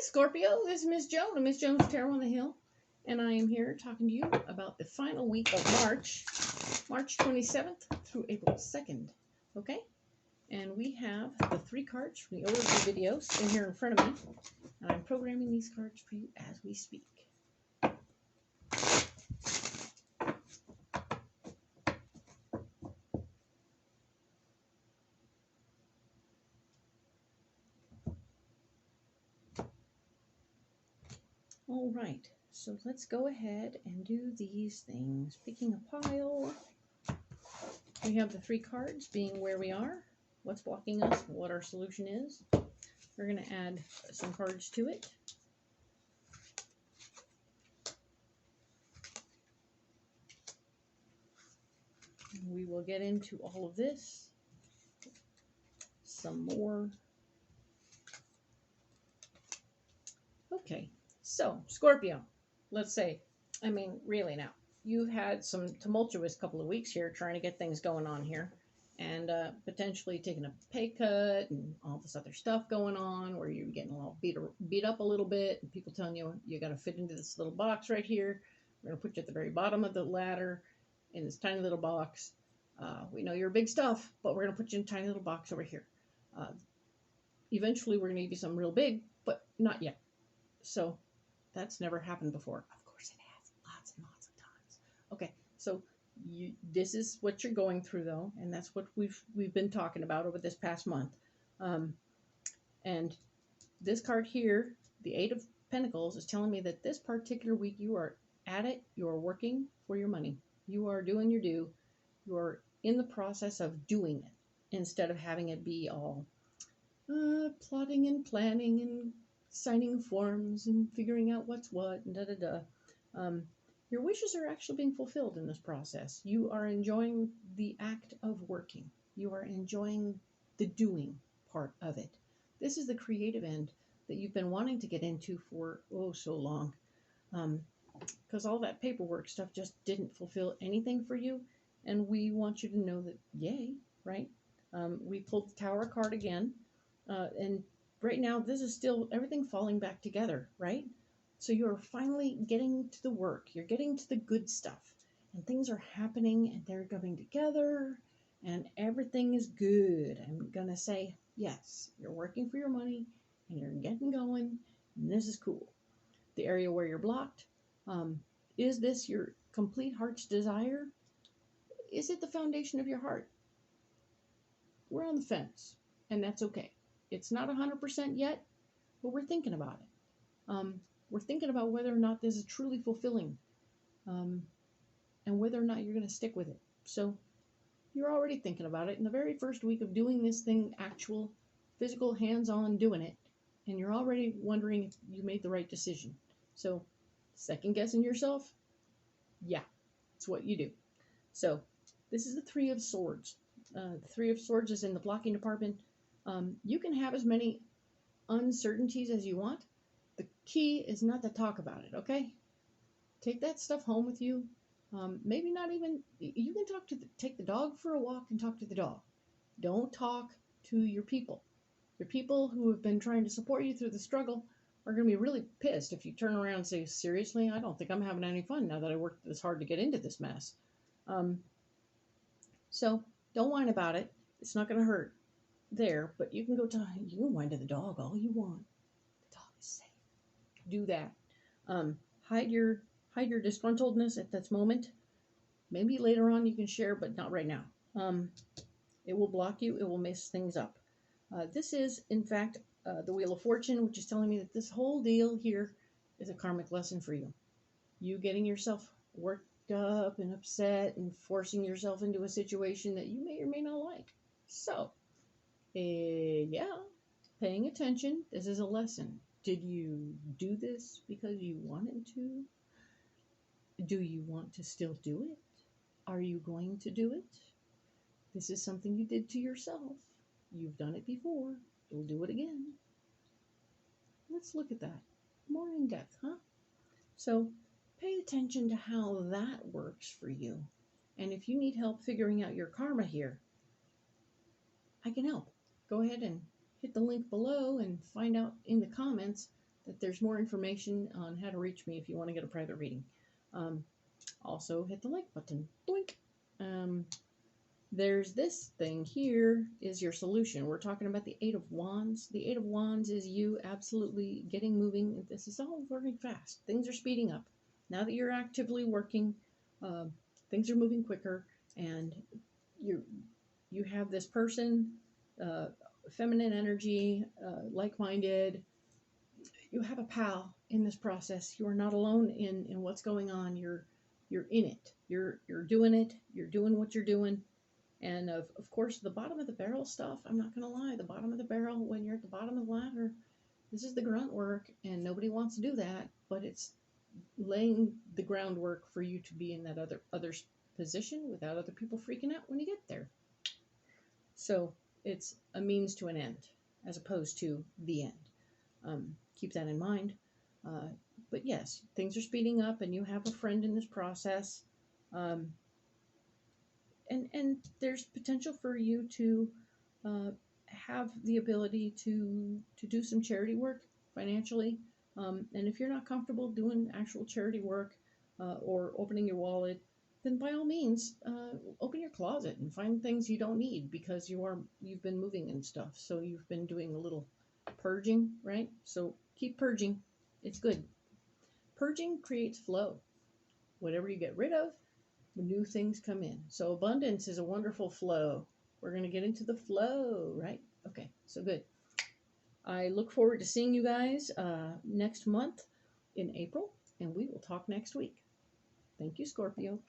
Scorpio, this is Miss Joan of Miss Joan's Tarot on the Hill, and I am here talking to you about the final week of March, March 27th through April 2nd, okay? And we have the 3 cards from the overview video sitting here in front of me, and I'm programming these cards for you as we speak. All right, so let's go ahead and do these things. Picking a pile. We have the 3 cards being where we are, what's blocking us, what our solution is. We're going to add some cards to it. We will get into all of this, some more. Okay, so Scorpio, let's say, I mean, really now, you've had some tumultuous couple of weeks here trying to get things going on here, and potentially taking a pay cut and all this other stuff going on where you're getting a little beat up a little bit, and people telling you you got to fit into this little box right here. We're going to put you at the very bottom of the ladder in this tiny little box. We know you're big stuff, but we're going to put you in a tiny little box over here. Eventually, we're going to give you something real big, but not yet. So that's never happened before. Of course it has, lots and lots of times. Okay, so this is what you're going through though, and that's what we've been talking about over this past month. And this card here, the 8 of Pentacles, is telling me that this particular week you are at it, you are working for your money. You are doing your due. You are in the process of doing it instead of having it be all plotting and planning and signing forms and figuring out what's what and your wishes are actually being fulfilled in this process. You are enjoying the act of working. You are enjoying the doing part of it. This is the creative end that you've been wanting to get into for so long, because all that paperwork stuff just didn't fulfill anything for you, and we want you to know that yay, right? We pulled the Tower card again, and right now, this is still everything falling back together, right? So you're finally getting to the work. You're getting to the good stuff. And things are happening, and they're coming together, and everything is good. I'm going to say, yes, you're working for your money, and you're getting going, and this is cool. The area where you're blocked, is this your complete heart's desire? Is it the foundation of your heart? We're on the fence, and that's okay. It's not 100% yet, but we're thinking about it. We're thinking about whether or not this is truly fulfilling, and whether or not you're going to stick with it. So you're already thinking about it in the very first week of doing this thing, actual, physical, hands-on doing it, and you're already wondering if you made the right decision. So second guessing yourself, yeah, it's what you do. So this is the 3 of Swords. The 3 of Swords is in the blocking department. You can have as many uncertainties as you want. The key is not to talk about it, okay? Take that stuff home with you. Maybe not even, you can take the dog for a walk and talk to the dog. Don't talk to your people. Your people who have been trying to support you through the struggle are going to be really pissed if you turn around and say, seriously, I don't think I'm having any fun now that I worked this hard to get into this mess. So don't whine about it. It's not going to hurt there, but you can you can whine to the dog all you want. The dog is safe. Do that. Hide your disgruntledness at this moment. Maybe later on you can share, but not right now. It will block you. It will mess things up. This is, in fact, the Wheel of Fortune, which is telling me that this whole deal here is a karmic lesson for you. You getting yourself worked up and upset and forcing yourself into a situation that you may or may not like. So, yeah, paying attention. This is a lesson. Did you do this because you wanted to? Do you want to still do it? Are you going to do it? This is something you did to yourself. You've done it before. You'll do it again. Let's look at that more in depth, huh? So pay attention to how that works for you. And if you need help figuring out your karma here, I can help. Go ahead and hit the link below and find out in the comments that there's more information on how to reach me if you want to get a private reading. Also, hit the like button. Blink. There's this thing here is your solution. We're talking about the Eight of Wands. The Eight of Wands is you absolutely getting moving. This is all very fast. Things are speeding up. Now that you're actively working, things are moving quicker, and you have this person, feminine energy, like-minded. You have a pal in this process. You are not alone in what's going on. You're in it. You're doing it. You're doing what you're doing. And of course, the bottom of the barrel stuff, I'm not going to lie, the bottom of the barrel, when you're at the bottom of the ladder, this is the grunt work, and nobody wants to do that, but it's laying the groundwork for you to be in that other position without other people freaking out when you get there. So it's a means to an end, as opposed to the end. Keep that in mind. But yes, things are speeding up, and you have a friend in this process. And there's potential for you to have the ability to do some charity work financially. And if you're not comfortable doing actual charity work or opening your wallet, then by all means, open your closet and find things you don't need, because you've been moving and stuff. So you've been doing a little purging, right? So keep purging. It's good. Purging creates flow. Whatever you get rid of, new things come in. So abundance is a wonderful flow. We're going to get into the flow, right? Okay, so good. I look forward to seeing you guys next month in April, and we will talk next week. Thank you, Scorpio.